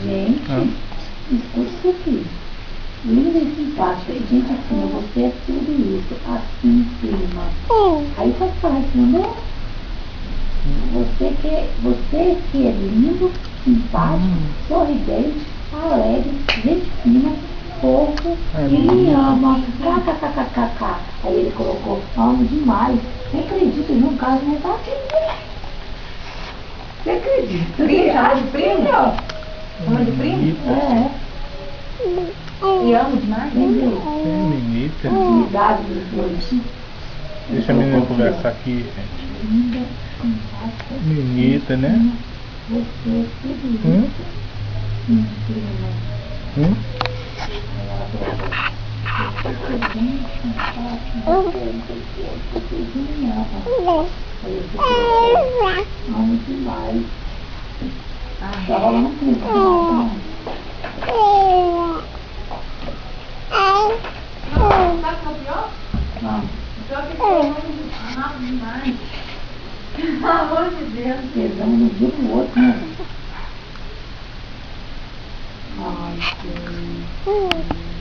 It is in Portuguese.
Gente, escuta isso aqui. Linda e simpática. Gente, assim, você é tudo isso. Assim em cima. Aí faz parte, entendeu? Você que é lindo, simpático, sorridente, alegre, gente fina, fofo, que me ama. KKKKK. Aí ele colocou, amo demais. Nem acredito em um caso, mas tá aqui. Você acredita? Chama de primo? Chama de primo? É. E amo demais? Menita. Cuidado dos dois. Deixa a menina conversar aqui, gente. Linda, simpática. Menita, né? Você é tudo isso. Prima. Amo demais. Tá rolando tudo. Sabe o que é o pior? Não. O pior é que eu amo rápido demais. Pelo amor de Deus. Tesão no dia do outro, né? Ai, gente.